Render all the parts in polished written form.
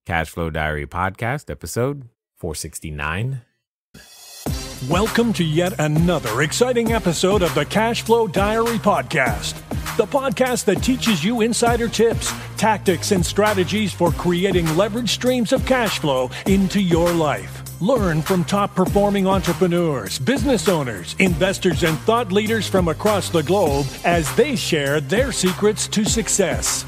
Cash Flow Diary Podcast, episode 469. Welcome to yet another exciting episode of the Cash Flow Diary Podcast, the podcast that teaches you insider tips, tactics, and strategies for creating leverage streams of cash flow into your life. Learn from top-performing entrepreneurs, business owners, investors, and thought leaders from across the globe as they share their secrets to success.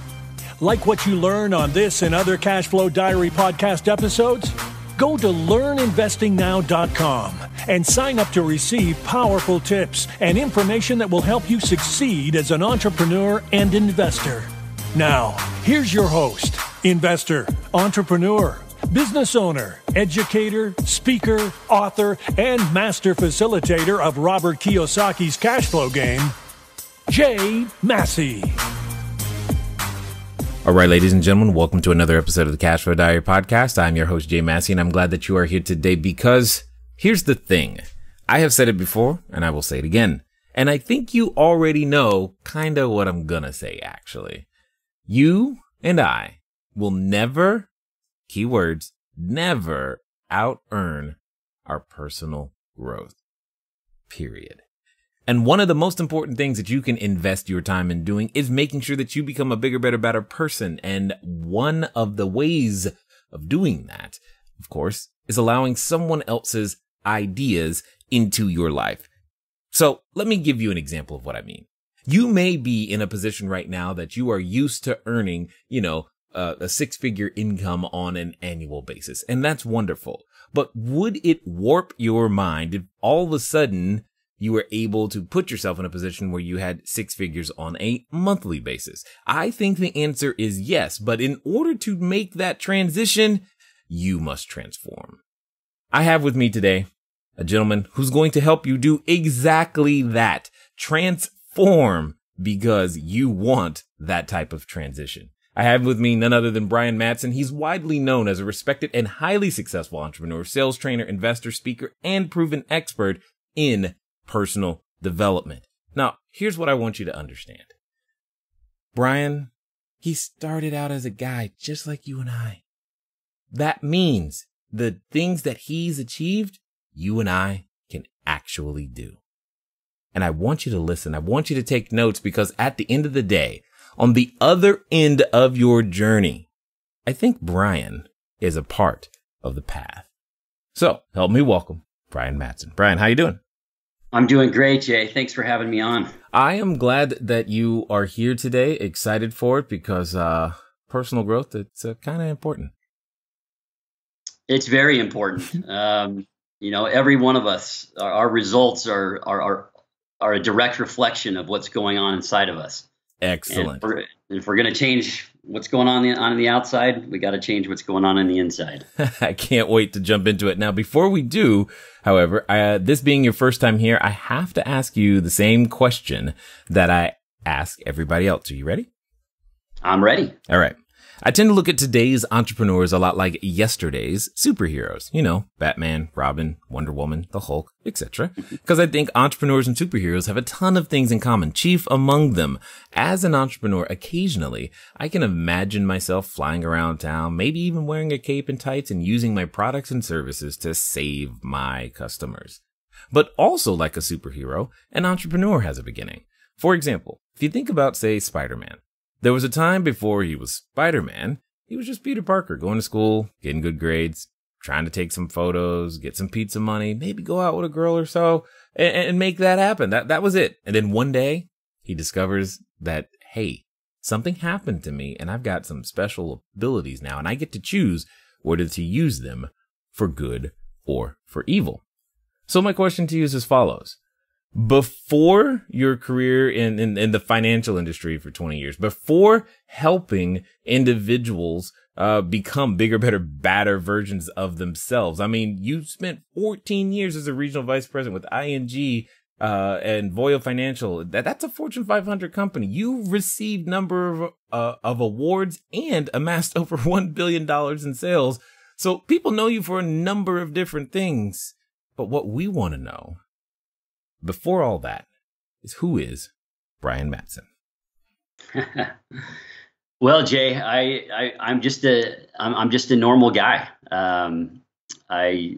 Like what you learn on this and other Cash Flow Diary podcast episodes? Go to learninvestingnow.com and sign up to receive powerful tips and information that will help you succeed as an entrepreneur and investor. Now, here's your host, investor, entrepreneur, business owner, educator, speaker, author, and master facilitator of Robert Kiyosaki's cash flow game, Jay Massey. All right, ladies and gentlemen, welcome to another episode of the Cash Flow Diary Podcast. I'm your host, Jay Massey, and I'm glad that you are here today because here's the thing. I have said it before, and I will say it again. And I think you already know kind of what I'm going to say, actually. You and I will never, keywords, never out-earn our personal growth, period. And one of the most important things that you can invest your time in doing is making sure that you become a bigger, better person. And one of the ways of doing that, of course, is allowing someone else's ideas into your life. So let me give you an example of what I mean. You may be in a position right now that you are used to earning, a six-figure income on an annual basis. And that's wonderful. But would it warp your mind if all of a sudden you were able to put yourself in a position where you had six figures on a monthly basis? I think the answer is yes. But in order to make that transition, you must transform. I have with me today a gentleman who's going to help you do exactly that. Transform because you want that type of transition. I have with me none other than Brian Matsen. He's widely known as a respected and highly successful entrepreneur, sales trainer, investor, speaker, and proven expert in personal development. Now, here's what I want you to understand. Brian, he started out as a guy just like you and I. That means the things that he's achieved, you and I can actually do. And I want you to listen. I want you to take notes because at the end of the day, on the other end of your journey, I think Brian is a part of the path. So help me welcome Brian Matsen. Brian, how you doing? I'm doing great, Jay. Thanks for having me on. I am glad that you are here today, excited for it because personal growth, it's kind of important. It's very important. Every one of us, our results are a direct reflection of what's going on inside of us. Excellent. And if we're going to change what's going on the outside, we got to change what's going on the inside. I can't wait to jump into it. Now, before we do, however, this being your first time here, I have to ask you the same question that I ask everybody else. Are you ready? I'm ready. All right. I tend to look at today's entrepreneurs a lot like yesterday's superheroes. Batman, Robin, Wonder Woman, the Hulk, etc. Because I think entrepreneurs and superheroes have a ton of things in common, chief among them. As an entrepreneur, occasionally, I can imagine myself flying around town, maybe even wearing a cape and tights and using my products and services to save my customers. But also like a superhero, an entrepreneur has a beginning. For example, if you think about, say, Spider-Man. There was a time before he was Spider-Man, he was just Peter Parker, going to school, getting good grades, trying to take some photos, get some pizza money, maybe go out with a girl or so, and make that happen. That was it. And then one day, he discovers that, hey, something happened to me, and I've got some special abilities now, and I get to choose whether to use them for good or for evil. So my question to you is as follows. Before your career in the financial industry for 20 years, before helping individuals become bigger, better, badder versions of themselves. I mean, you spent 14 years as a regional vice president with ING and Voya Financial. That's a Fortune 500 company. You received number of awards and amassed over $1 billion in sales. So people know you for a number of different things. But what we want to know before all that is, who is Brian Matsen? Well, Jay, I'm just a normal guy. I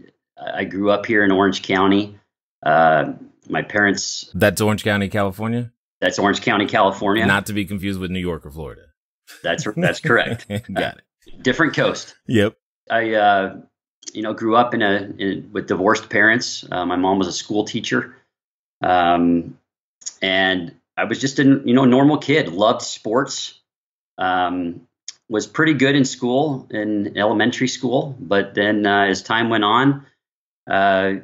grew up here in Orange County. My parents. That's Orange County, California? That's Orange County, California. Not to be confused with New York or Florida. That's correct. Got it. Different coast. Yep. I grew up with divorced parents. My mom was a school teacher, and I was just a normal kid. Loved sports. Was pretty good in school, in elementary school, but then as time went on,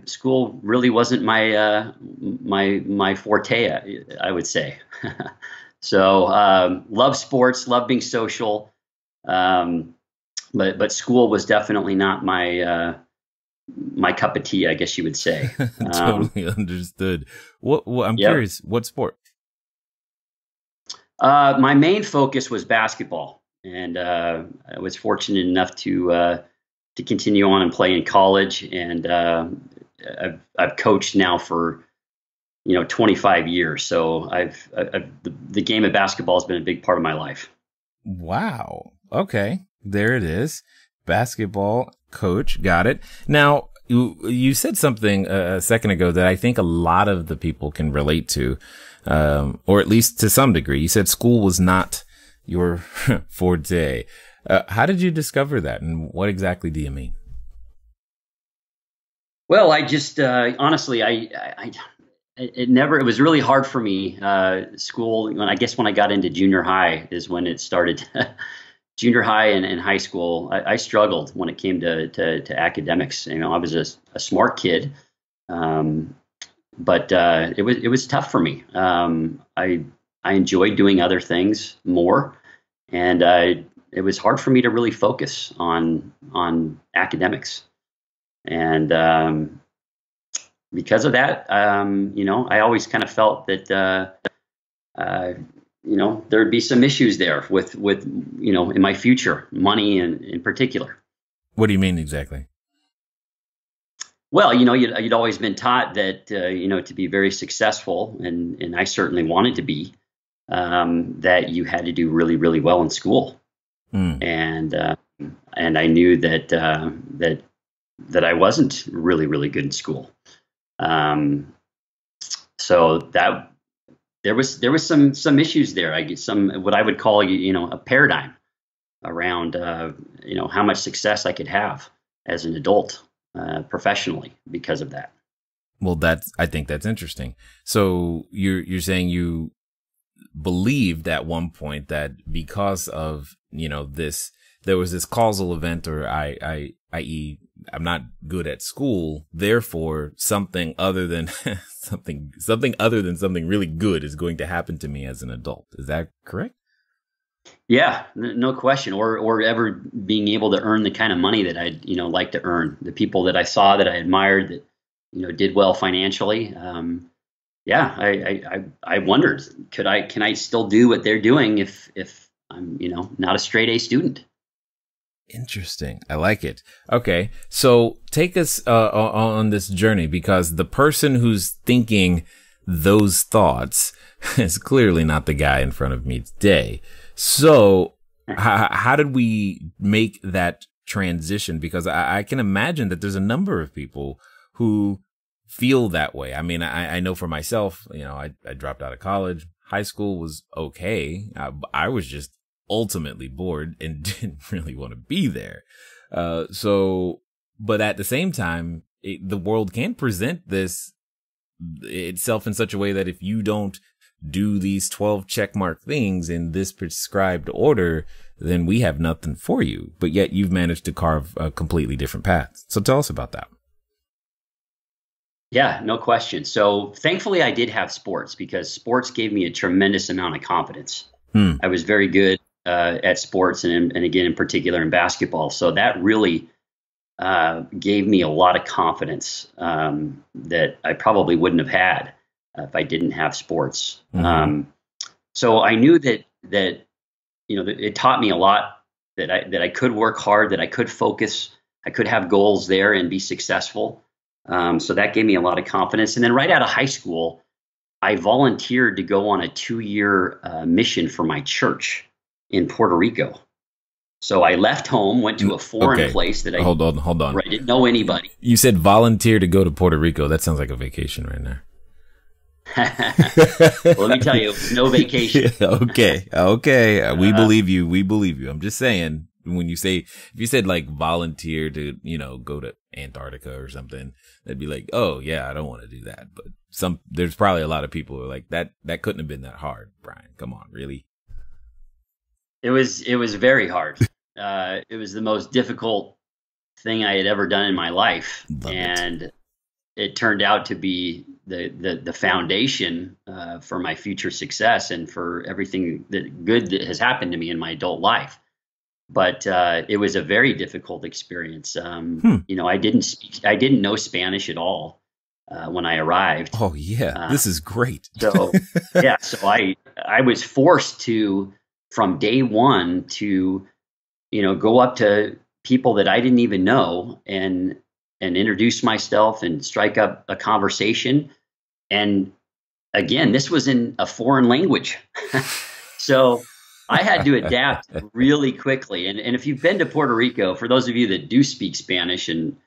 school really wasn't my forte, I would say. So love sports, love being social, but school was definitely not my cup of tea, I guess you would say. Totally understood. What I'm curious, what sport? My main focus was basketball, and I was fortunate enough to continue on and play in college. And I've coached now for 25 years, so the game of basketball has been a big part of my life. Wow. Okay, there it is. Basketball coach, got it. Now, you said something a second ago that I think a lot of the people can relate to, or at least to some degree. You said school was not your forte. How did you discover that, and what exactly do you mean? Well, I just honestly, it was really hard for me. School, when I got into junior high is when it started. Junior high and high school, I struggled when it came to academics. I was a smart kid, but it was tough for me. I enjoyed doing other things more, and it was hard for me to really focus on academics. And because of that, I always kind of felt that there'd be some issues there with in my future, money in particular. What do you mean exactly? Well, you'd always been taught that to be very successful, and I certainly wanted to be, that you had to do really, really well in school. And I knew that I wasn't really, really good in school. So that there was some issues there. I get what I would call a paradigm around how much success I could have as an adult professionally because of that. Well, I think that's interesting. So you're saying you believed at one point that because of this, there was this causal event, or i.e. I'm not good at school, therefore something other than something other than something really good is going to happen to me as an adult. Is that correct? Yeah, no question. Or ever being able to earn the kind of money that I'd like to earn. The people that I saw that I admired that did well financially. I wondered, can I still do what they're doing if I'm not a straight A student? Interesting. I like it. Okay. So take us on this journey, because the person who's thinking those thoughts is clearly not the guy in front of me today. So how did we make that transition? Because I can imagine that there's a number of people who feel that way. I mean, I know for myself, I dropped out of college. High school was okay. I was just ultimately bored and didn't really want to be there. But at the same time, the world can present itself in such a way that if you don't do these 12 checkmark things in this prescribed order, then we have nothing for you. But yet you've managed to carve a completely different path. So tell us about that. Yeah, no question. So thankfully I did have sports, because sports gave me a tremendous amount of confidence. I was very good at sports, and again, in particular in basketball. So that really gave me a lot of confidence that I probably wouldn't have had if I didn't have sports. So I knew that it taught me a lot, that I could work hard, that I could focus, I could have goals there and be successful. So that gave me a lot of confidence. And then right out of high school, I volunteered to go on a 2-year mission for my church in Puerto Rico. So I left home, went to a foreign place that hold on. Where I didn't know anybody. You said volunteer to go to Puerto Rico. That sounds like a vacation right now. Well, let me tell you, it was no vacation. Okay. We believe you. I'm just saying, if you said like volunteer to, go to Antarctica or something, they'd be like, oh yeah, I don't want to do that. But there's probably a lot of people who are like, that couldn't have been that hard, Brian. Come on, really? It was very hard. It was the most difficult thing I had ever done in my life. And it turned out to be the foundation for my future success and for everything that has happened to me in my adult life. But it was a very difficult experience. I didn't know Spanish at all when I arrived. Oh yeah, this is great. So I was forced to, from day one, to go up to people that I didn't even know and introduce myself and strike up a conversation. And again, this was in a foreign language. So I had to adapt really quickly. And if you've been to Puerto Rico, for those of you that do speak Spanish, and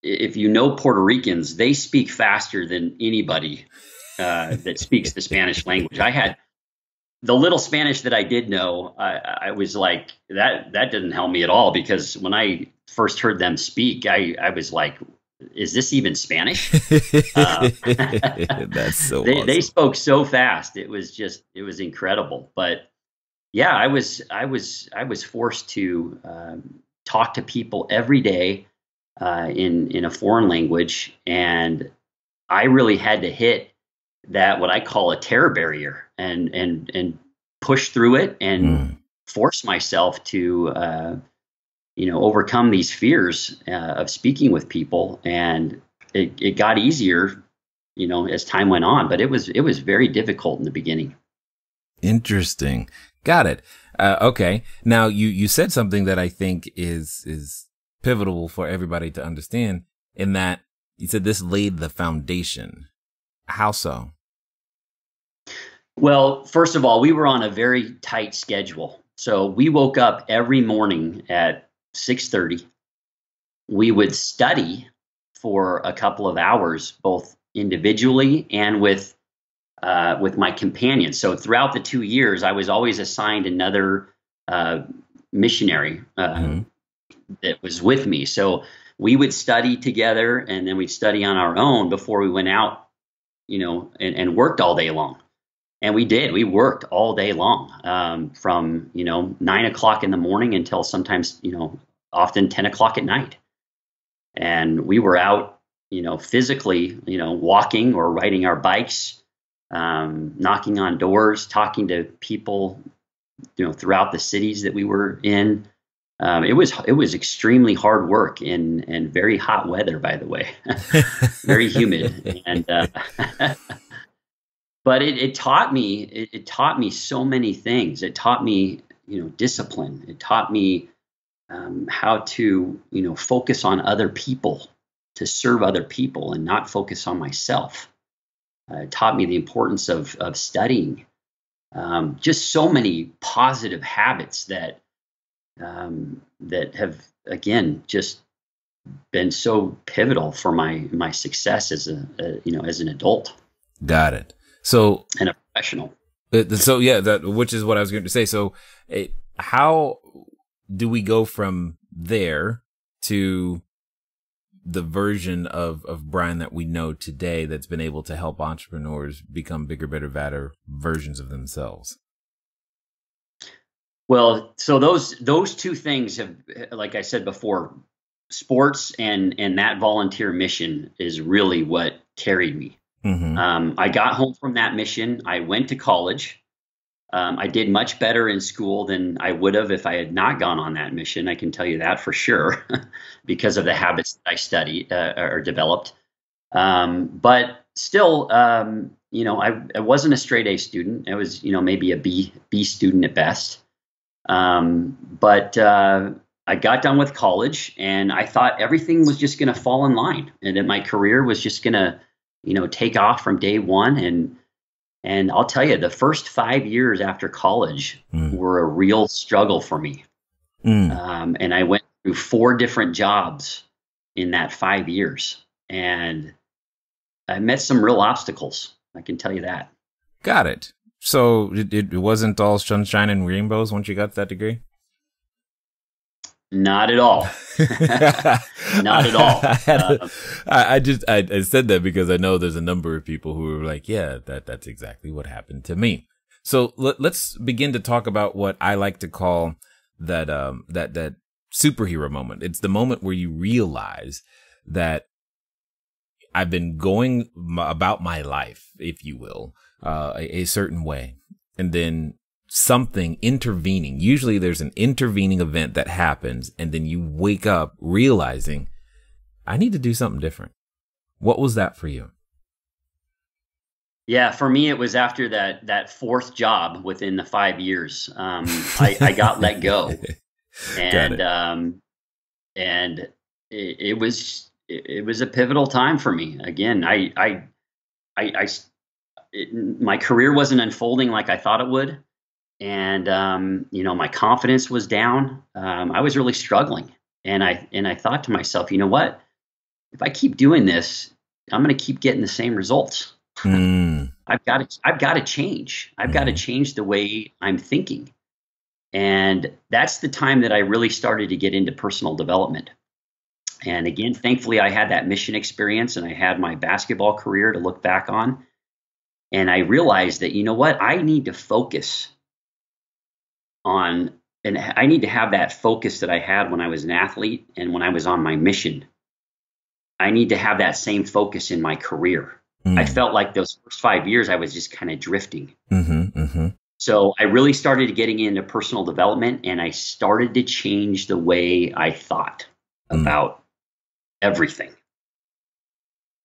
if you know Puerto Ricans, they speak faster than anybody that speaks the Spanish language. I had the little Spanish that I did know. I was like, that didn't help me at all, because when I first heard them speak, I was like, is this even Spanish? That's so awesome. They spoke so fast. It was incredible. But yeah, I was forced to talk to people every day in a foreign language, and I really had to hit that, what I call a terror barrier, and push through it and force myself to overcome these fears of speaking with people. And it got easier as time went on, but it was very difficult in the beginning. Interesting. Got it. Okay. Now you said something that I think is pivotal for everybody to understand, in that you said this laid the foundation. How so? Well, first of all, we were on a very tight schedule. So we woke up every morning at 6:30. We would study for a couple of hours, both individually and with my companions. So throughout the 2 years, I was always assigned another missionary that was with me. So we would study together, and then we'd study on our own before we went out, and worked all day long. And we did. We worked all day long, from 9 o'clock in the morning until sometimes often 10 o'clock at night. And we were out, physically, walking or riding our bikes, knocking on doors, talking to people, throughout the cities that we were in. It was extremely hard work and very hot weather, by the way, very humid. And but it taught me so many things. It taught me discipline. It taught me how to focus on other people, to serve other people, and not focus on myself. It taught me the importance of studying. Just so many positive habits that have, again, just been so pivotal for my success as as an adult. Got it. So, and a professional. So yeah, which is what I was going to say. So how do we go from there to the version of Brian that we know today, that's been able to help entrepreneurs become bigger, better, badder versions of themselves? Well, so those two things have, like I said before, sports and that volunteer mission is really what carried me. I got home from that mission. I went to college. I did much better in school than I would have if I had not gone on that mission. I can tell you that for sure, because of the habits that I studied or developed. But still, I wasn't a straight A student. I was, maybe a B student at best. But I got done with college, and I thought everything was just going to fall in line, and that my career was just going to take off from day one. And And I'll tell you, the first 5 years after college were a real struggle for me. And I went through 4 different jobs in that 5 years. And I met some real obstacles. I can tell you that. Got it. So it wasn't all sunshine and rainbows once you got that degree? Not at all. Not at all. I said that because I know there's a number of people who are like, yeah, that's exactly what happened to me. So let's begin to talk about what I like to call that superhero moment. It's the moment where you realize that I've been going about my life, if you will, a certain way, and then something intervening. Usually there's an intervening event that happens, and then you wake up realizing I need to do something different. What was that for you? Yeah, for me, it was after that 4th job within the 5 years. I got let go, and it was a pivotal time for me. Again, my career wasn't unfolding like I thought it would. And, my confidence was down. I was really struggling. And I thought to myself, you know what, if I keep doing this, I'm going to keep getting the same results. I've got to change. I've got to change the way I'm thinking. And that's the time that I really started to get into personal development. And again, thankfully, I had that mission experience and I had my basketball career to look back on. And I realized that, you know what, I need to focus on, and I need to have that focus that I had when I was an athlete and when I was on my mission. I need to have that same focus in my career. I felt like those first 5 years, I was just kind of drifting. So I really started getting into personal development, and I started to change the way I thought about everything.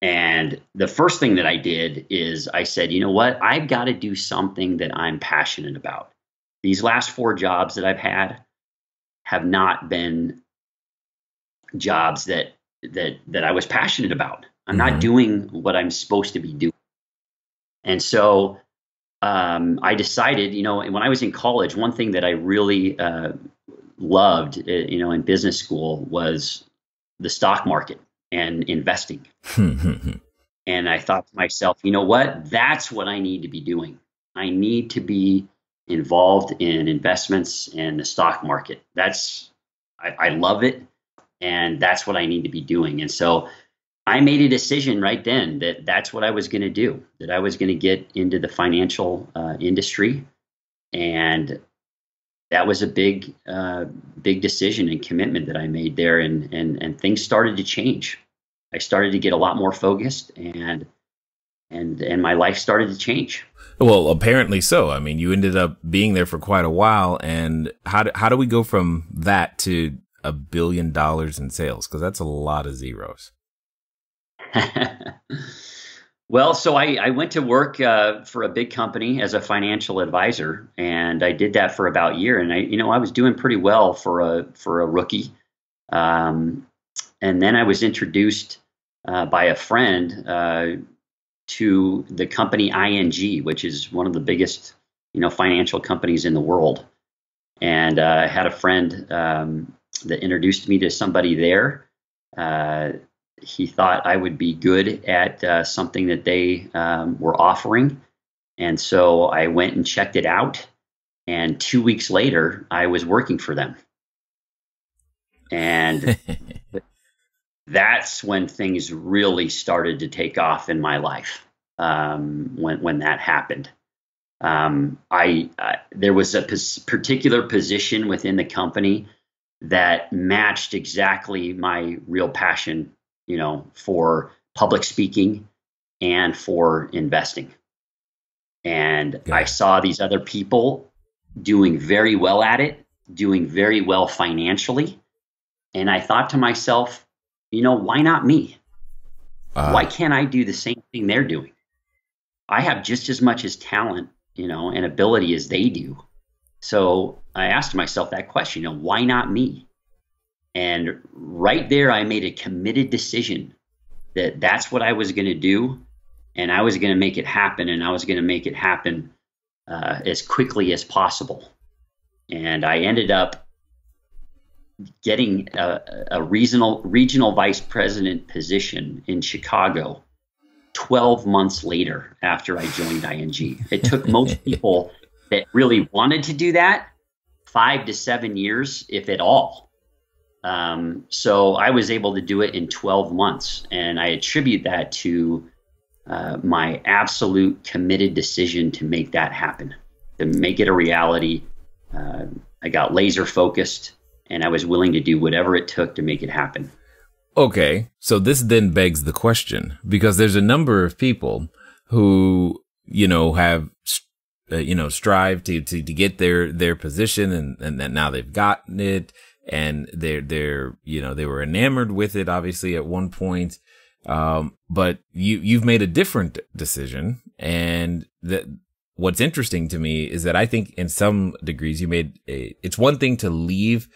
And the first thing that I did is I said, you know what, I've got to do something that I'm passionate about. These last 4 jobs that I've had have not been jobs that I was passionate about. I'm not doing what I'm supposed to be doing. And so I decided, when I was in college, one thing that I really loved, in business school was the stock market and investing. And I thought to myself, you know what, that's what I need to be doing. I need to be involved in investments and the stock market. I love it. And that's what I need to be doing. And so I made a decision right then that that's what I was going to do, that I was going to get into the financial industry. And that was a big decision and commitment that I made there. And things started to change. I started to get a lot more focused, and my life started to change. Well, apparently so. I mean, you ended up being there for quite a while. And how do we go from that to $1 billion in sales? Because that's a lot of zeros. Well, so I went to work for a big company as a financial advisor, and I did that for about a year. And I was doing pretty well for a rookie. And then I was introduced by a friend to the company ING, which is one of the biggest, financial companies in the world. And I had a friend that introduced me to somebody there. He thought I would be good at something that they were offering. And so I went and checked it out. And 2 weeks later, I was working for them. And that's when things really started to take off in my life, when that happened. There was a particular position within the company that matched exactly my real passion, for public speaking and for investing. And I saw these other people doing very well at it, doing very well financially. And I thought to myself, why not me? Why can't I do the same thing they're doing? I have just as much as talent, and ability as they do. So I asked myself that question, why not me? And right there, I made a committed decision that that's what I was going to do. and I was going to make it happen, and I was going to make it happen as quickly as possible. And I ended up getting a regional vice president position in Chicago 12 months later after I joined ING. It took most people that really wanted to do that 5 to 7 years, if at all. So I was able to do it in 12 months, and I attribute that to my absolute committed decision to make that happen, to make it a reality. I got laser focused, and I was willing to do whatever it took to make it happen. Okay, so this then begs the question, because there's a number of people who, have, strive to get their position, and that now they've gotten it, and they were enamored with it, obviously, at one point. But you've made a different decision, and what's interesting to me is that I think in some degrees it's one thing to leave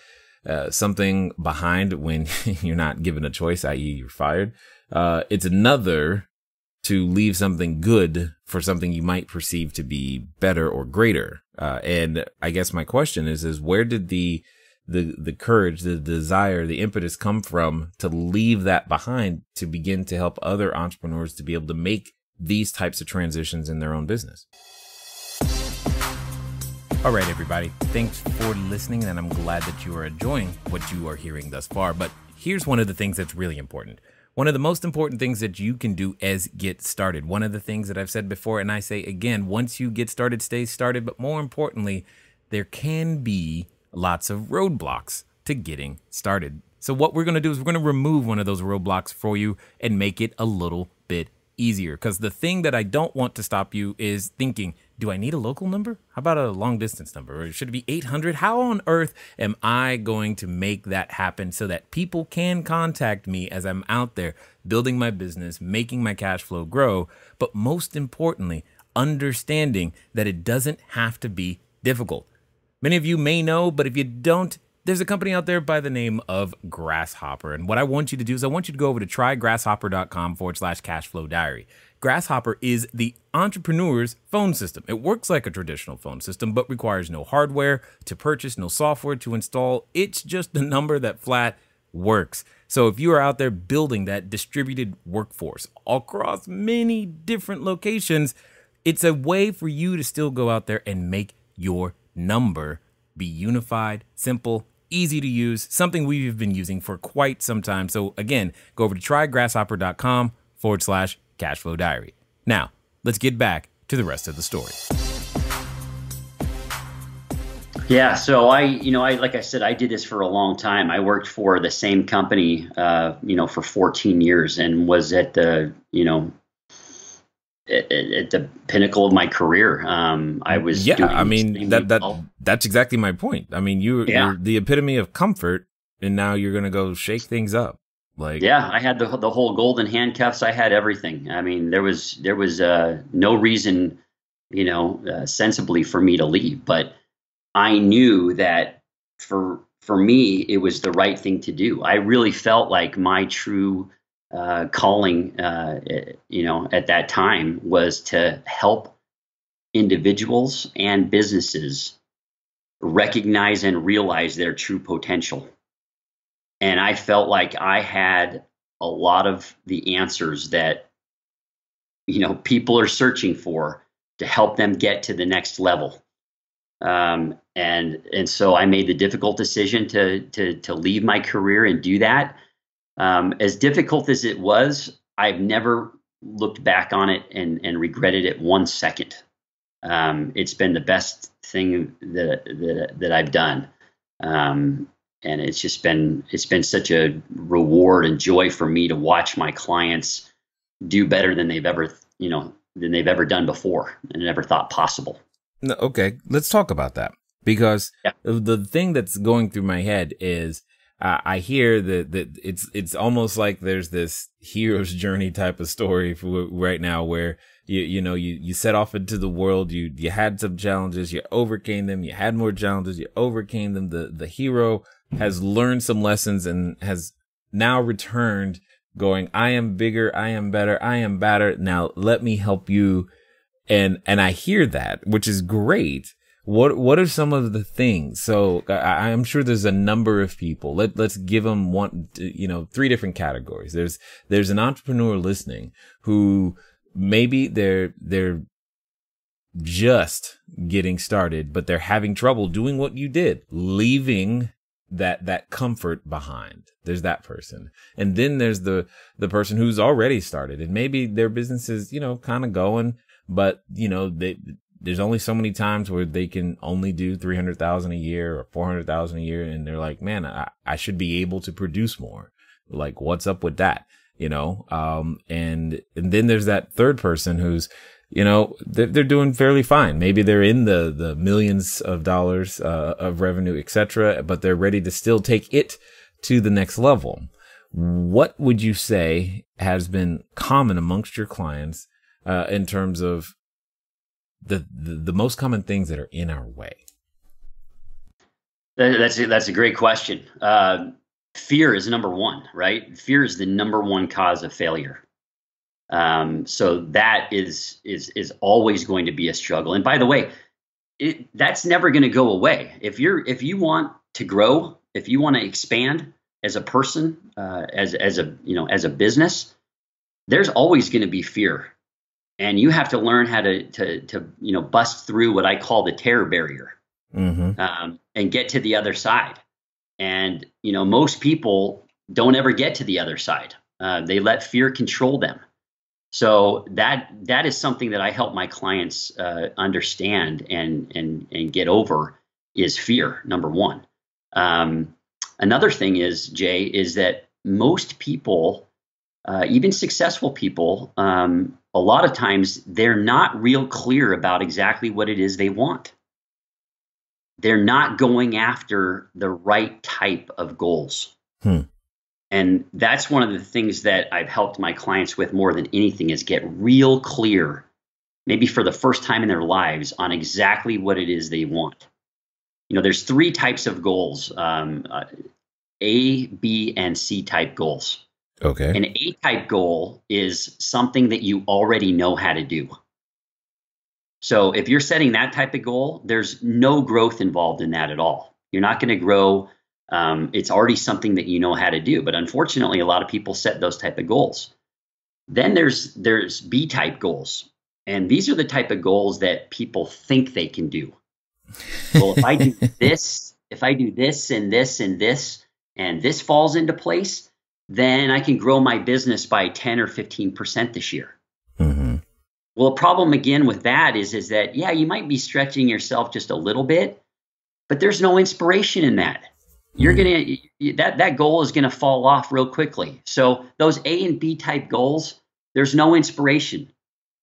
something behind when you're not given a choice, i.e. you're fired. It's another to leave something good for something you might perceive to be better or greater. And I guess my question is where did the courage, the desire, the impetus come from to leave that behind to begin to help other entrepreneurs to be able to make these types of transitions in their own business? All right, everybody. Thanks for listening, and I'm glad that you are enjoying what you are hearing thus far. But here's one of the things that's really important. One of the most important things that you can do is get started. One of the things that I've said before, and I say again, once you get started, stay started. But more importantly, there can be lots of roadblocks to getting started. So what we're going to do is we're going to remove one of those roadblocks for you and make it a little bit easier. Because the thing that I don't want to stop you is thinking, do I need a local number? How about a long distance number? Or should it be 800? How on earth am I going to make that happen so that people can contact me as I'm out there building my business, making my cash flow grow? But most importantly, understanding that it doesn't have to be difficult. Many of you may know, but if you don't, there's a company out there by the name of Grasshopper. And what I want you to do is I want you to go over to trygrasshopper.com/cashflow diary. Grasshopper is the entrepreneur's phone system. It works like a traditional phone system, but requires no hardware to purchase, no software to install. It's just a number that flat works. So if you are out there building that distributed workforce across many different locations, it's a way for you to still go out there and make your number be unified, simple, easy to use, something we've been using for quite some time. So again, go over to trygrasshopper.com/cashflow diary. Now, let's get back to the rest of the story. Yeah, so I like I said, I did this for a long time. I worked for the same company, for 14 years and was at the, at the pinnacle of my career. I was that's exactly my point. I mean, you're the epitome of comfort, and now you're going to go shake things up. I had the whole golden handcuffs. I had everything. I mean, there was no reason, sensibly for me to leave, but I knew that for me, it was the right thing to do. I really felt like my true calling, at that time was to help individuals and businesses recognize and realize their true potential. And I felt like I had a lot of the answers that, people are searching for to help them get to the next level. And so I made the difficult decision to leave my career and do that. As difficult as it was, I've never looked back on it and regretted it 1 second. It's been the best thing that I've done. And it's been such a reward and joy for me to watch my clients do better than they've ever done before and never thought possible. No, okay, let's talk about that, because the thing that's going through my head is I hear that it's almost like there's this hero's journey type of story right now where you set off into the world, you had some challenges, you overcame them, you had more challenges, you overcame them. The hero has learned some lessons and has now returned going, I am bigger, I am better, I am better. Now let me help you. And I hear that, which is great. What are some of the things? So I'm sure there's a number of people. Let's give them three different categories. There's an entrepreneur listening who maybe they're just getting started, but they're having trouble doing what you did, leaving that comfort behind. There's that person. And then there's the person who's already started, and maybe their business is, kind of going, but there's only so many times where they can only do 300,000 a year or 400,000 a year. And they're like, man, I should be able to produce more. Like, what's up with that? And then there's that third person who's, they're doing fairly fine. Maybe they're in the millions of dollars, of revenue, etc., but they're ready to still take it to the next level. What would you say has been common amongst your clients, in terms of the most common things that are in our way? That's a great question. Fear is number one, right? Fear is the number one cause of failure. So that is always going to be a struggle. And by the way, that's never going to go away. If you want to grow, if you want to expand as a person, as a business, there's always going to be fear. And you have to learn how to bust through what I call the terror barrier, and get to the other side. And most people don't ever get to the other side. They let fear control them. So that is something that I help my clients understand and get over, is fear, number one. Another thing is, Jay, is that most people, even successful people, a lot of times they're not real clear about exactly what it is they want. They're not going after the right type of goals. And that's one of the things that I've helped my clients with more than anything, is get real clear, maybe for the first time in their lives, on exactly what it is they want. There's three types of goals, A, B, and C type goals. Okay. An A-type goal is something that you already know how to do. So if you're setting that type of goal, there's no growth involved in that at all. You're not going to grow. It's already something that you know how to do. But unfortunately, a lot of people set those type of goals. Then there's B-type goals. And these are the type of goals that people think they can do. Well, if I do this, and this, and this, and this falls into place, then I can grow my business by 10 or 15% this year. Well, the problem again with that is that, yeah, you might be stretching yourself just a little bit, but there's no inspiration in that. You're that goal is gonna fall off real quickly. So those A and B type goals, there's no inspiration.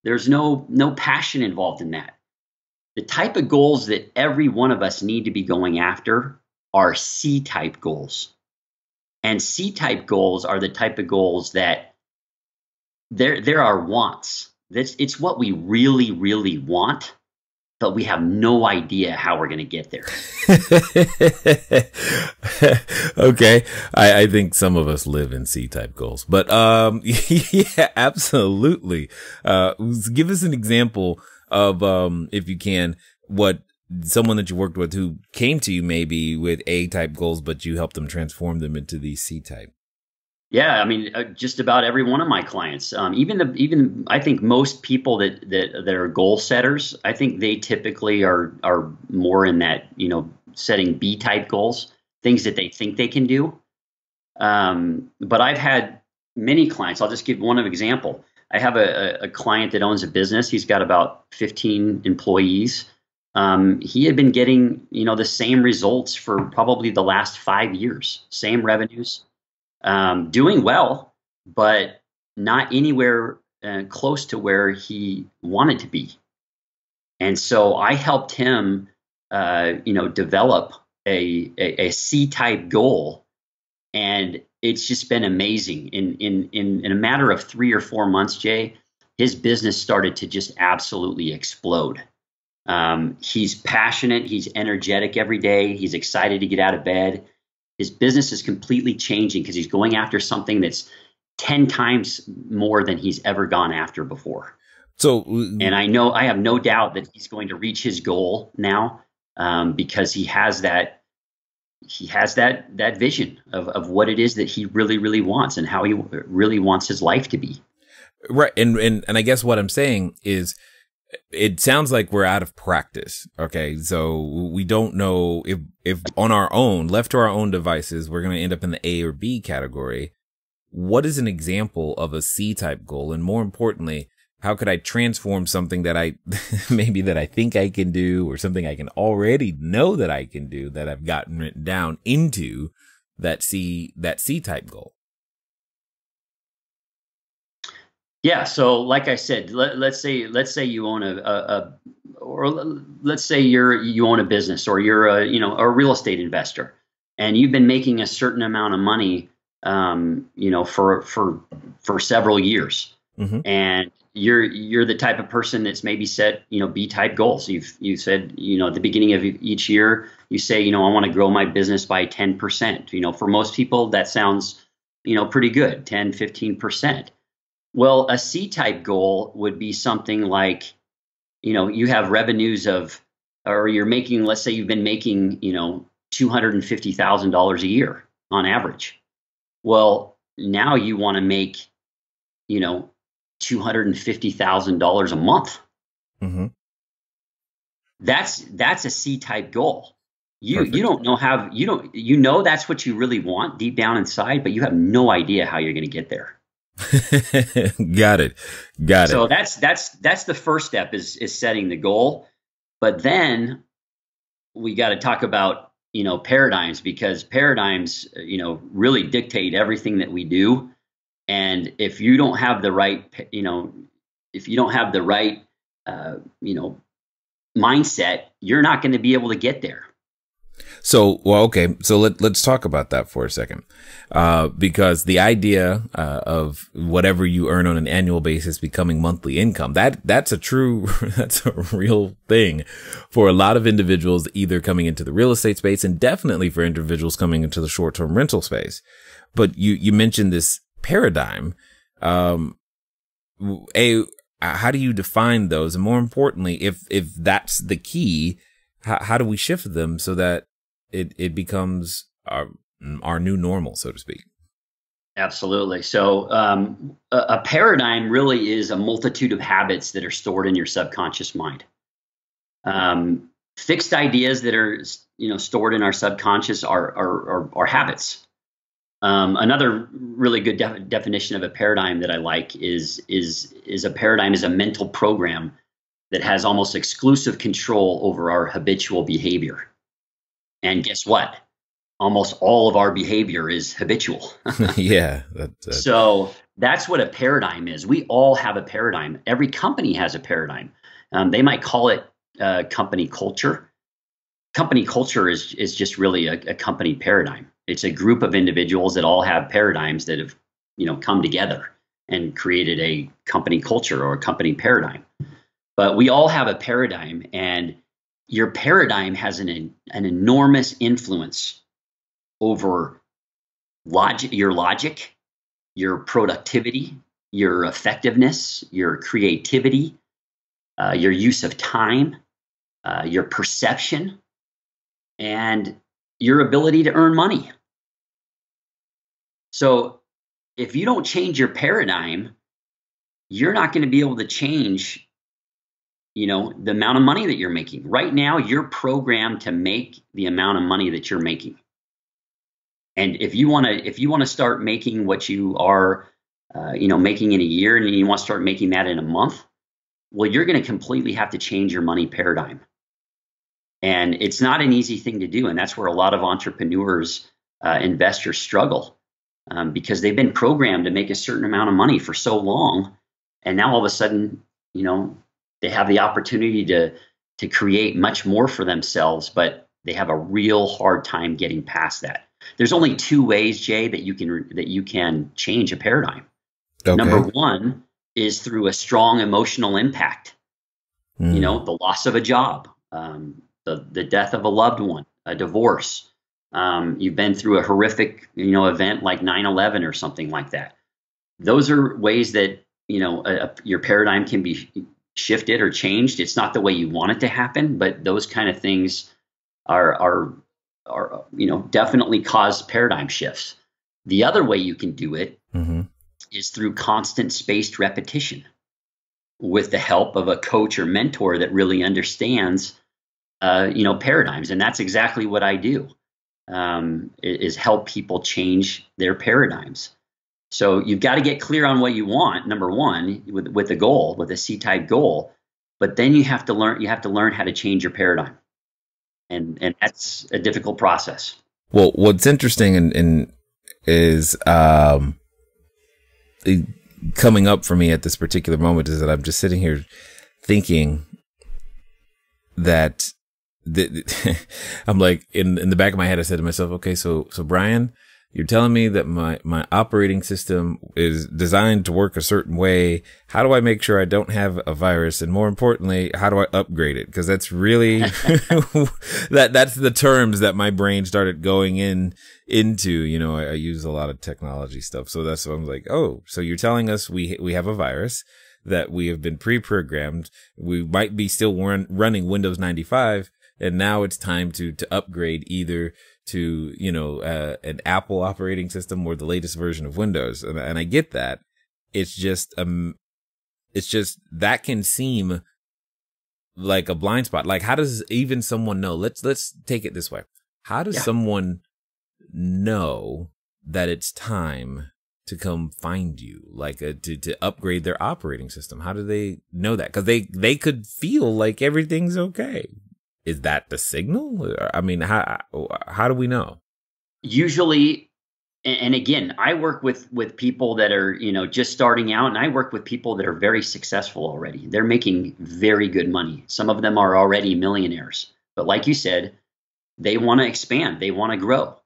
There's no passion involved in that. The type of goals that every one of us need to be going after are C type goals. And C-type goals are the type of goals that there are wants. It's what we really, really want, but we have no idea how we're going to get there. Okay. I think some of us live in C-type goals, but yeah, absolutely. Give us an example of, if you can, what someone that you worked with who came to you maybe with A-type goals, but you helped them transform them into these C-type. Yeah, I mean, just about every one of my clients, even I think most people that are goal setters, I think they typically are more in that, setting B-type goals, things that they think they can do. But I've had many clients. I'll just give one example. I have a client that owns a business. He's got about 15 employees. He had been getting, the same results for probably the last 5 years, same revenues, doing well, but not anywhere close to where he wanted to be. And so I helped him, develop a C-type goal, and it's just been amazing. In a matter of 3 or 4 months, Jay, his business started to just absolutely explode. He's passionate. He's energetic every day. He's excited to get out of bed. His business is completely changing because he's going after something that's 10 times more than he's ever gone after before. So, and I have no doubt that he's going to reach his goal now, because he has that vision of what it is that he really, really wants and how he really wants his life to be. Right. And I guess what I'm saying is, it sounds like we're out of practice. Okay. So we don't know if on our own, left to our own devices, we're going to end up in the A or B category. What is an example of a C type goal? And more importantly, how could I transform something that I maybe that I think I can do, or something I can already know that I can do that I've gotten written down, into that C type goal? Yeah. So like I said, let's say you own let's say you own a business, or you're a real estate investor, and you've been making a certain amount of money, for several years. Mm-hmm. And you're the type of person that's maybe set, B type goals. You said, at the beginning of each year, you say, I want to grow my business by 10%. For most people, that sounds, pretty good, 10, 15%. Well, a C type goal would be something like, you have revenues or you're making, let's say you've been making, $250,000 a year on average. Well, now you want to make, $250,000 a month. Mm-hmm. That's a C type goal. You Perfect. don't know how, that's what you really want deep down inside, but you have no idea how you're going to get there. Got it. So that's the first step is setting the goal. But then we got to talk about, paradigms, because paradigms, really dictate everything that we do. And if you don't have the right, mindset, you're not going to be able to get there. So, well, okay. So let's talk about that for a second. Because the idea, of whatever you earn on an annual basis becoming monthly income, that's a real thing for a lot of individuals, either coming into the real estate space, and definitely for individuals coming into the short-term rental space. But you mentioned this paradigm. How do you define those? And more importantly, if that's the key, how do we shift them so that it becomes our new normal, so to speak? Absolutely. So a paradigm really is a multitude of habits that are stored in your subconscious mind. Fixed ideas that are stored in our subconscious are habits. Another really good definition of a paradigm that I like is a paradigm is a mental program that has almost exclusive control over our habitual behavior. And guess what? Almost all of our behavior is habitual. Yeah. So that's what a paradigm is. We all have a paradigm. Every company has a paradigm. They might call it company culture. Company culture is just really a company paradigm. It's a group of individuals that all have paradigms that have, come together and created a company culture or a company paradigm. But we all have a paradigm, and your paradigm has an enormous influence over your logic, your productivity, your effectiveness, your creativity, your use of time, your perception, and your ability to earn money. So if you don't change your paradigm, you're not going to be able to change the amount of money that you're making. Right now, you're programmed to make the amount of money that you're making. And if you want to start making what you are, making in a year, and you want to start making that in a month, well, you're going to completely have to change your money paradigm. And it's not an easy thing to do. And that's where a lot of entrepreneurs, investors struggle, because they've been programmed to make a certain amount of money for so long. And now all of a sudden, they have the opportunity to create much more for themselves, but they have a real hard time getting past that. There's only two ways, Jay, that you can change a paradigm. Okay. Number one is through a strong emotional impact. The loss of a job, the death of a loved one, a divorce. You've been through a horrific, event like 9/11 or something like that. those are ways that, your paradigm can be shifted or changed. It's not the way you want it to happen, but those kind of things are definitely cause paradigm shifts. The other way you can do it is through constant spaced repetition with the help of a coach or mentor that really understands, paradigms. And that's exactly what I do, is help people change their paradigms. So you've got to get clear on what you want, number one, with a goal, with a C-type goal, but then you have to learn how to change your paradigm. And that's a difficult process. Well, what's interesting is coming up for me at this particular moment is that I'm just sitting here thinking that I'm like, in the back of my head, I said to myself, okay, so Brian, you're telling me that my operating system is designed to work a certain way. How do I make sure I don't have a virus? And more importantly, how do I upgrade it? Because that's really that's the terms that my brain started going into. I use a lot of technology stuff. So that's what I'm like, oh, so you're telling us we have a virus that we have been pre-programmed. We might be still running Windows 95. And now it's time to upgrade either to, an Apple operating system or the latest version of Windows. And I get that. It's just that can seem like a blind spot. Like, how does even someone know? Let's take it this way. How does someone know that it's time to come find you, like to upgrade their operating system? How do they know that? Because they could feel like everything's okay. Is that the signal? I mean, how do we know? Usually, and again, I work with people that are, just starting out, and I work with people that are very successful already. They're making very good money. Some of them are already millionaires. But like you said, they want to expand. They want to grow.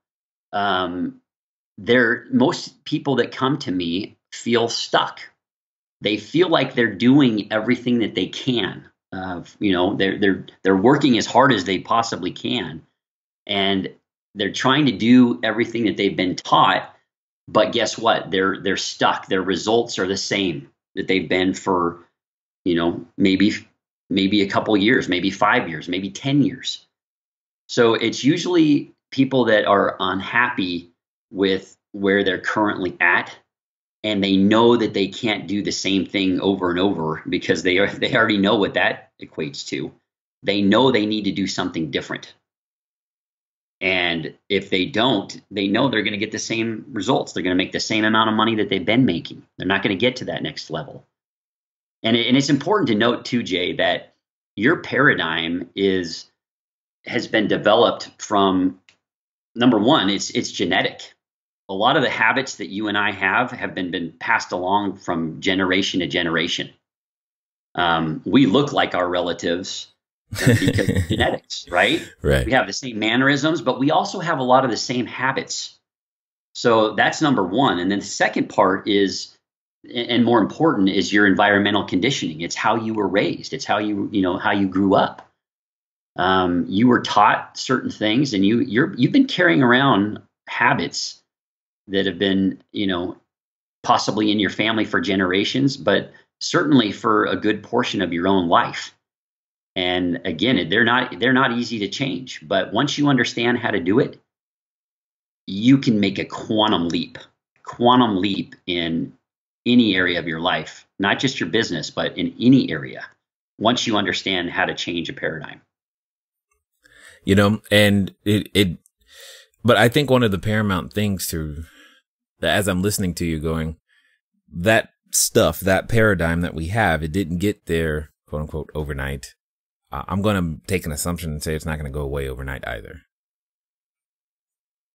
Most people that come to me feel stuck. They feel like they're doing everything that they can. They're working as hard as they possibly can, and they're trying to do everything that they've been taught. But guess what? They're stuck. Their results are the same that they've been for, maybe a couple years, maybe 5 years, maybe 10 years. So it's usually people that are unhappy with where they're currently at. And they know that they can't do the same thing over and over because they already know what that equates to. They know they need to do something different. And if they don't, they know they're going to get the same results. They're going to make the same amount of money that they've been making. They're not going to get to that next level. And it's important to note too, Jay, that your paradigm has been developed from, number one, it's genetic. A lot of the habits that you and I have been passed along from generation to generation. We look like our relatives because of genetics, right? Right. We have the same mannerisms, but we also have a lot of the same habits. So that's number one. And then the second part is, and more important, is your environmental conditioning. It's how you were raised. It's how how you grew up. You were taught certain things, and you've been carrying around habits that have been, possibly in your family for generations, but certainly for a good portion of your own life. And again, they're not easy to change, but once you understand how to do it, you can make a quantum leap in any area of your life, not just your business, but in any area, once you understand how to change a paradigm. And but I think one of the paramount things as I'm listening to you going, that stuff, that paradigm that we have, it didn't get there, quote unquote, overnight. I'm going to take an assumption and say it's not going to go away overnight either.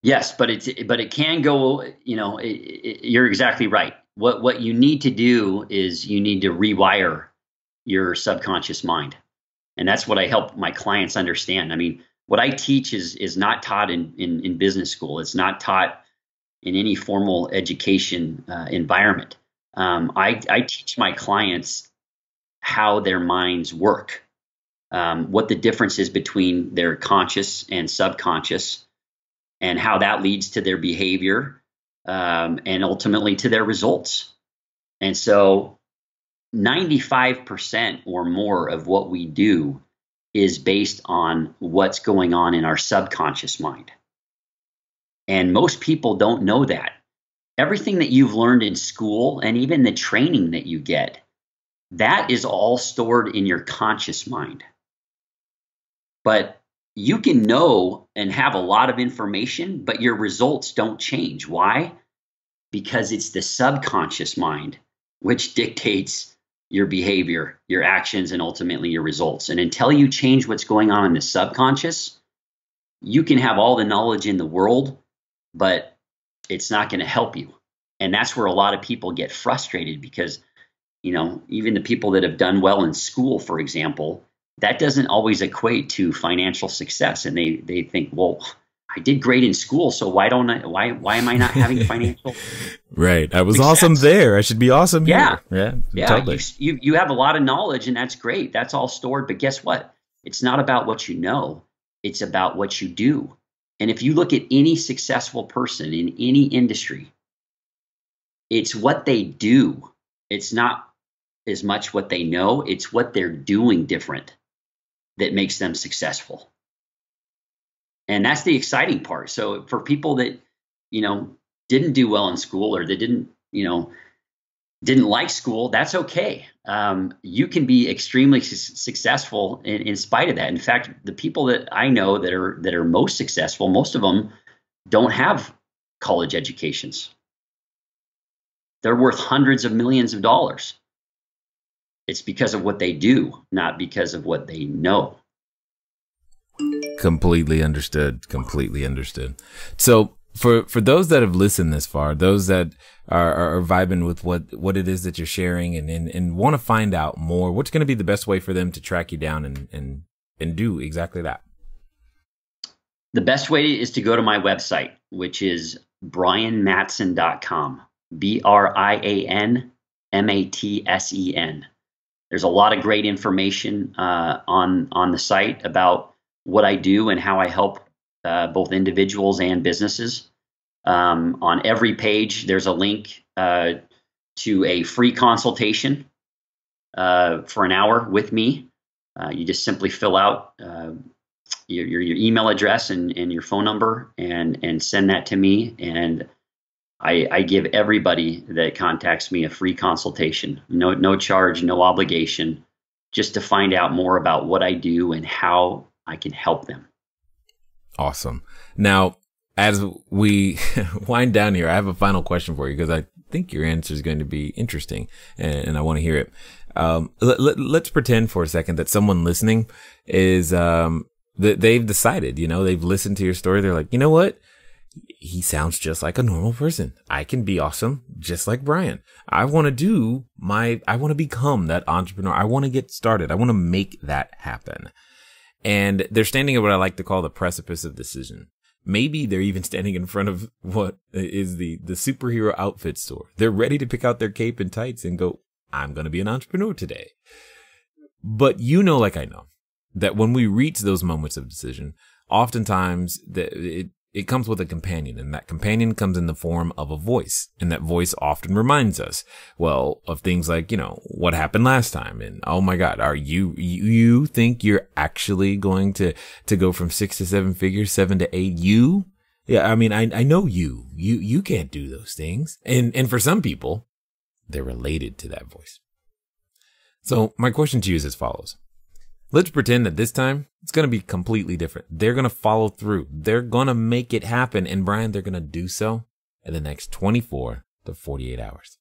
Yes, but it can go, you're exactly right. What you need to do is you need to rewire your subconscious mind. And that's what I help my clients understand. I mean, what I teach is not taught in business school. It's not taught in any formal education environment. I teach my clients how their minds work, what the difference is between their conscious and subconscious, and how that leads to their behavior and ultimately to their results. And so 95% or more of what we do is based on what's going on in our subconscious mind. And most people don't know that. Everything that you've learned in school and even the training that you get, that is all stored in your conscious mind. But you can know and have a lot of information, but your results don't change. Why? Because it's the subconscious mind which dictates your behavior, your actions, and ultimately your results. And until you change what's going on in the subconscious, you can have all the knowledge in the world, but it's not going to help you. And that's where a lot of people get frustrated because, even the people that have done well in school, for example, that doesn't always equate to financial success. And they think, well, I did great in school, so why am I not having financial Right. I was success? Awesome there. I should be awesome here. Yeah. Totally. You have a lot of knowledge, and that's great. That's all stored. But guess what? It's not about what you know. It's about what you do. And if you look at any successful person in any industry, it's what they do. It's not as much what they know. It's what they're doing different that makes them successful. And that's the exciting part. So for people that, didn't do well in school, or they didn't like school, that's okay. You can be extremely successful in spite of that. In fact, the people that I know that are most successful, most of them don't have college educations. They're worth hundreds of millions of dollars. It's because of what they do, not because of what they know. Completely understood. Completely understood. So for those that have listened this far, those that are vibing with what it is that you're sharing and want to find out more, what's going to be the best way for them to track you down and do exactly that? The best way is to go to my website, which is brianmatsen.com. BrianMatsen. There's a lot of great information on the site about what I do and how I help both individuals and businesses. On every page, there's a link to a free consultation for an hour with me. You just simply fill out your email address and your phone number and send that to me. And I give everybody that contacts me a free consultation, no charge, no obligation, just to find out more about what I do and how I can help them. Awesome. Now, as we wind down here, I have a final question for you because I think your answer is going to be interesting and I want to hear it. Let's pretend for a second that someone listening is, that they've decided, they've listened to your story. They're like, you know what? He sounds just like a normal person. I can be awesome, just like Brian. I want to become that entrepreneur. I want to get started. I want to make that happen. And they're standing at what I like to call the precipice of decision. Maybe they're even standing in front of what is the superhero outfit store. They're ready to pick out their cape and tights and go, I'm going to be an entrepreneur today. But like I know, that when we reach those moments of decision, oftentimes it comes with a companion, and that companion comes in the form of a voice. And that voice often reminds us, of things like, what happened last time? And oh my God, are you think you're actually going to go from 6 to 7 figures, 7 to 8? Yeah, I mean, I know you can't do those things. And for some people, they're related to that voice. So my question to you is as follows. Let's pretend that this time it's going to be completely different. They're going to follow through. They're going to make it happen. And Brian, they're going to do so in the next 24 to 48 hours.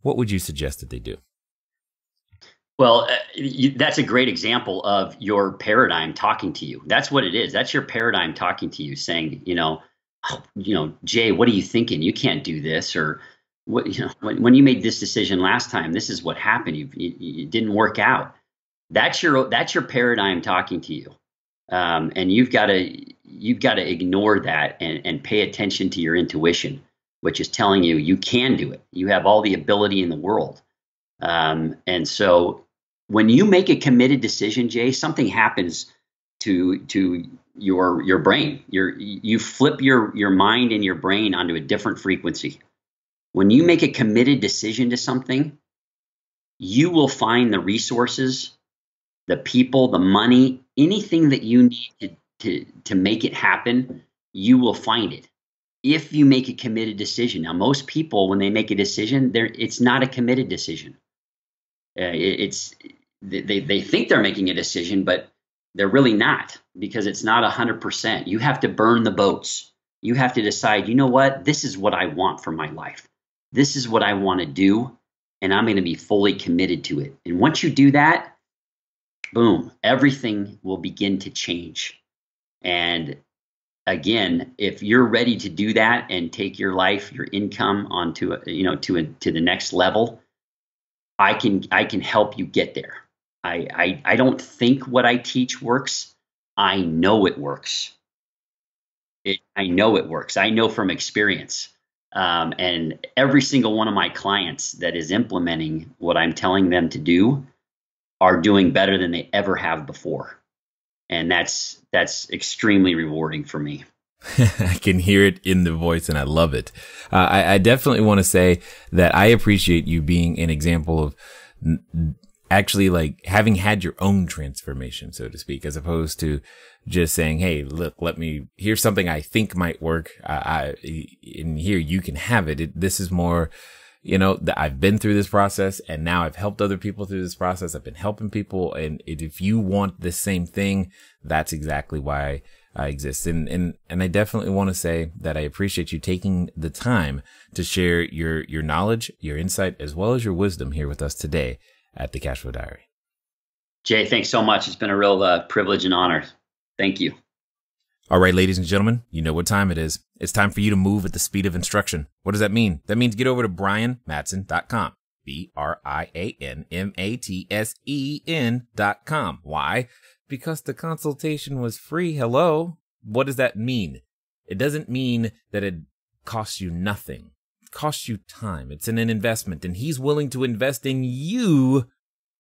What would you suggest that they do? Well, that's a great example of your paradigm talking to you. That's what it is. That's your paradigm talking to you saying, Jay, what are you thinking? You can't do this. Or what, when you made this decision last time, this is what happened. You didn't work out. That's your paradigm talking to you, and you've got to ignore that and pay attention to your intuition, which is telling you you can do it. You have all the ability in the world, and so when you make a committed decision, Jay, something happens to your brain. You flip your mind and your brain onto a different frequency, When you make a committed decision to something, you will find the resources, the people, the money, anything that you need to make it happen, you will find it. If you make a committed decision. Now, most people, when they make a decision, it's not a committed decision. They think they're making a decision, but they're really not, because it's not 100%. You have to burn the boats. You have to decide, you know what? This is what I want for my life. This is what I want to do, and I'm going to be fully committed to it. And once you do that, boom, everything will begin to change. And again, if you're ready to do that and take your life, your income onto to the next level, I can help you get there. I don't think what I teach works. I know it works. I know it works. I know from experience. And every single one of my clients that is implementing what I'm telling them to do are doing better than they ever have before. And that's extremely rewarding for me. I can hear it in the voice, and I love it. I definitely want to say that I appreciate you being an example of actually like having had your own transformation, so to speak, as opposed to just saying, hey, look, here's something I think might work. In here, you can have it. This is more, that I've been through this process, and now I've helped other people through this process. I've been helping people. And if you want the same thing, that's exactly why I exist. And I definitely want to say that I appreciate you taking the time to share your knowledge, your insight, as well as your wisdom here with us today at the Cashflow Diary. Jay, thanks so much. It's been a real privilege and honor. Thank you. All right, ladies and gentlemen, you know what time it is. It's time for you to move at the speed of instruction. What does that mean? That means get over to brianmatsen.com. BrianMatsen.com. Why? Because the consultation was free. Hello. What does that mean? It doesn't mean that it costs you nothing. It costs you time. It's an investment, and he's willing to invest in you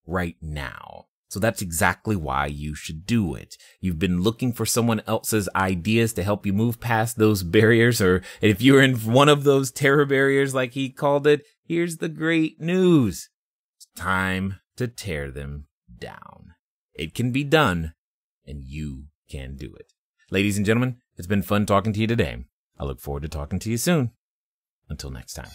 right now. So that's exactly why you should do it. You've been looking for someone else's ideas to help you move past those barriers, or if you're in one of those terror barriers like he called it, here's the great news. It's time to tear them down. It can be done, and you can do it. Ladies and gentlemen, it's been fun talking to you today. I look forward to talking to you soon. Until next time.